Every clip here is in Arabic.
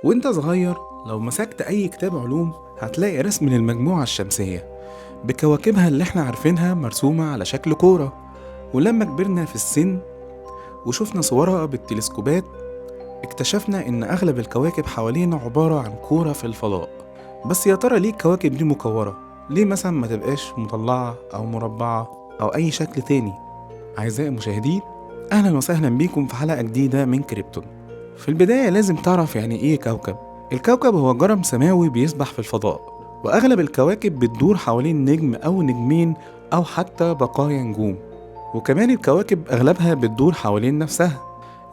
وانت صغير لو مسكت اي كتاب علوم هتلاقي رسم للمجموعة الشمسية بكواكبها اللي احنا عارفينها مرسومة على شكل كورة. ولما كبرنا في السن وشفنا صورها بالتلسكوبات اكتشفنا ان اغلب الكواكب حوالينا عبارة عن كورة في الفضاء. بس يا ترى ليه الكواكب دي مكورة؟ ليه مثلا ما تبقاش مضلعة او مربعة او اي شكل تاني؟ اعزائي المشاهدين، اهلا وسهلا بيكم في حلقة جديدة من كريبتون. في البداية لازم تعرف يعني ايه كوكب. الكوكب هو جرم سماوي بيسبح في الفضاء، واغلب الكواكب بتدور حوالين نجم او نجمين او حتى بقايا نجوم. وكمان الكواكب اغلبها بتدور حوالين نفسها،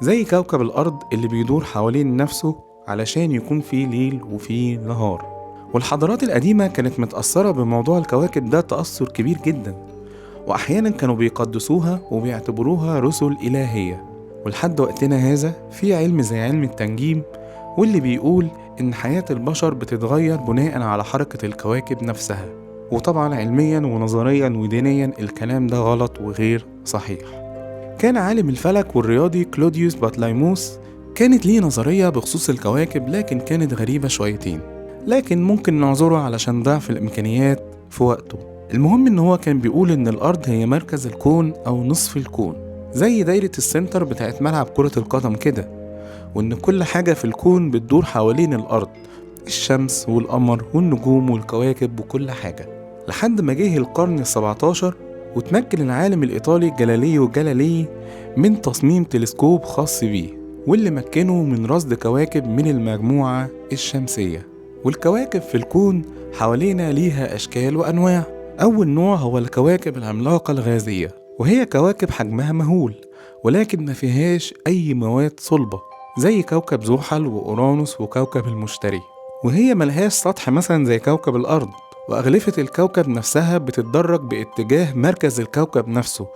زي كوكب الارض اللي بيدور حوالين نفسه علشان يكون فيه ليل وفيه نهار. والحضارات القديمة كانت متأثرة بموضوع الكواكب ده تأثر كبير جدا، وأحيانا كانوا بيقدسوها وبيعتبروها رسل إلهية. ولحد وقتنا هذا في علم زي علم التنجيم، واللي بيقول إن حياة البشر بتتغير بناء على حركة الكواكب نفسها. وطبعا علميا ونظريا ودينيا الكلام ده غلط وغير صحيح. كان عالم الفلك والرياضي كلوديوس بطليموس كانت ليه نظرية بخصوص الكواكب، لكن كانت غريبة شويتين، لكن ممكن نعذره علشان ضعف الإمكانيات في وقته. المهم إن هو كان بيقول إن الأرض هي مركز الكون أو نصف الكون، زي دايرة السنتر بتاعت ملعب كرة القدم كده، وإن كل حاجة في الكون بتدور حوالين الأرض، الشمس والقمر والنجوم والكواكب وكل حاجة. لحد ما جه القرن ال17 وتمكن العالم الإيطالي جاليليو جاليلي من تصميم تلسكوب خاص بيه، واللي مكنه من رصد كواكب من المجموعة الشمسية. والكواكب في الكون حوالينا ليها أشكال وأنواع. أول نوع هو الكواكب العملاقة الغازية، وهي كواكب حجمها مهول ولكن ما فيهاش أي مواد صلبة، زي كوكب زحل وأورانوس وكوكب المشتري. وهي ملهاش سطح مثلا زي كوكب الأرض، وأغلفة الكوكب نفسها بتتدرج باتجاه مركز الكوكب نفسه،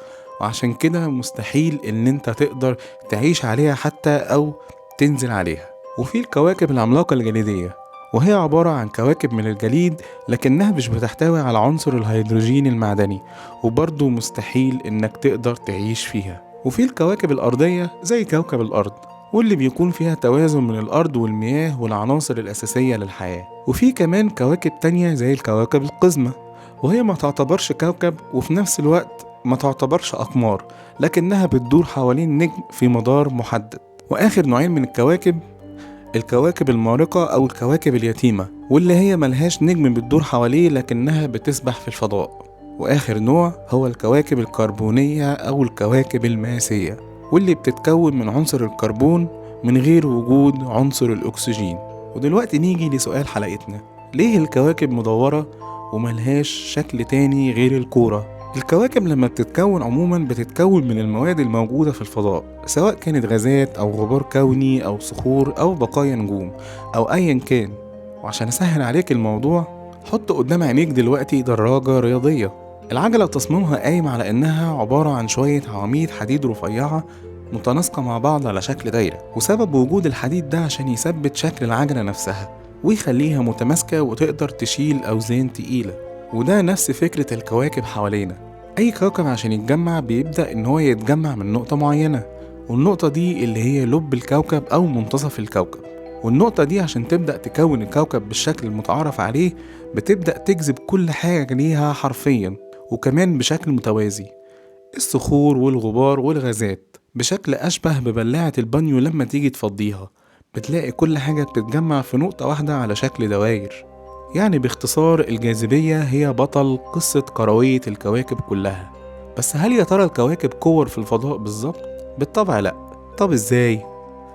وعشان كده مستحيل إن انت تقدر تعيش عليها حتى أو تنزل عليها. وفي الكواكب العملاقة الجليدية، وهي عبارة عن كواكب من الجليد لكنها مش بتحتوي على عنصر الهيدروجين المعدني، وبرضه مستحيل إنك تقدر تعيش فيها. وفي الكواكب الأرضية زي كوكب الأرض، واللي بيكون فيها توازن من الأرض والمياه والعناصر الأساسية للحياة. وفي كمان كواكب تانية زي الكواكب القزمة، وهي ما تعتبرش كوكب وفي نفس الوقت ما تعتبرش أقمار، لكنها بتدور حوالين نجم في مدار محدد. وآخر نوعين من الكواكب المارقة أو الكواكب اليتيمة، واللي هي ملهاش نجم بتدور حواليه لكنها بتسبح في الفضاء. وآخر نوع هو الكواكب الكربونية أو الكواكب الماسية، واللي بتتكون من عنصر الكربون من غير وجود عنصر الأكسجين. ودلوقتي نيجي لسؤال حلقتنا: ليه الكواكب مدورة وملهاش شكل تاني غير الكورة؟ الكواكب لما بتتكون عموما بتتكون من المواد الموجودة في الفضاء، سواء كانت غازات أو غبار كوني أو صخور أو بقايا نجوم أو أيا كان. وعشان أسهل عليك الموضوع، حط قدام عينيك دلوقتي دراجة رياضية. العجلة تصميمها قايم على إنها عبارة عن شوية عواميد حديد رفيعة متناسقة مع بعض على شكل دايرة، وسبب وجود الحديد ده عشان يثبت شكل العجلة نفسها ويخليها متماسكة وتقدر تشيل أوزان تقيلة. وده نفس فكرة الكواكب حوالينا. أي كوكب عشان يتجمع بيبدأ إن هو يتجمع من نقطة معينة، والنقطة دي اللي هي لب الكوكب أو منتصف الكوكب. والنقطة دي عشان تبدأ تكون الكوكب بالشكل المتعارف عليه بتبدأ تجذب كل حاجة ليها حرفيا، وكمان بشكل متوازي، الصخور والغبار والغازات بشكل أشبه ببلاعة البانيو. لما تيجي تفضيها بتلاقي كل حاجة بتتجمع في نقطة واحدة على شكل دواير. يعني باختصار الجاذبية هي بطل قصة كروية الكواكب كلها. بس هل يا ترى الكواكب كور في الفضاء بالظبط؟ بالطبع لأ. طب إزاي؟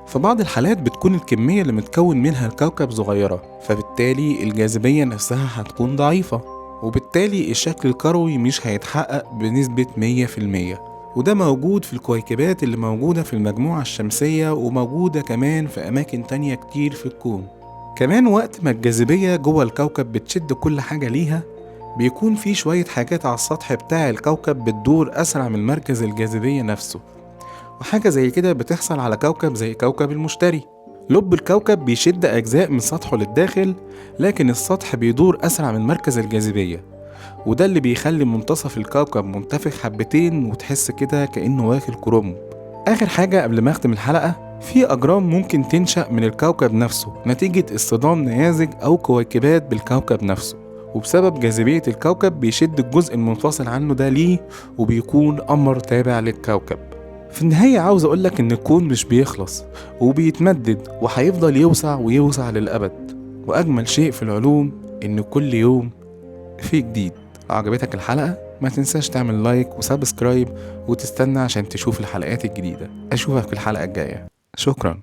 في بعض الحالات بتكون الكمية اللي متكون منها الكوكب صغيرة، فبالتالي الجاذبية نفسها هتكون ضعيفة، وبالتالي الشكل الكروي مش هيتحقق بنسبة 100%. وده موجود في الكويكبات اللي موجودة في المجموعة الشمسية، وموجودة كمان في أماكن تانية كتير في الكون. كمان وقت ما الجاذبية جوه الكوكب بتشد كل حاجة ليها، بيكون في شوية حاجات على السطح بتاع الكوكب بتدور أسرع من مركز الجاذبية نفسه. وحاجة زي كده بتحصل على كوكب زي كوكب المشتري. لب الكوكب بيشد أجزاء من سطحه للداخل، لكن السطح بيدور أسرع من مركز الجاذبية، وده اللي بيخلي منتصف الكوكب منتفخ حبتين وتحس كده كأنه واكل كروم. آخر حاجة قبل ما أختم الحلقة، في أجرام ممكن تنشأ من الكوكب نفسه نتيجة اصطدام نيازك أو كويكبات بالكوكب نفسه، وبسبب جاذبية الكوكب بيشد الجزء المنفصل عنه ده ليه، وبيكون قمر تابع للكوكب. في النهاية عاوز أقولك إن الكون مش بيخلص، وبيتمدد وهيفضل يوسع ويوسع للأبد. وأجمل شيء في العلوم إن كل يوم في جديد. عجبتك الحلقة؟ ما تنساش تعمل لايك وسبسكرايب وتستنى عشان تشوف الحلقات الجديدة. أشوفك في الحلقة الجاية. شكرا.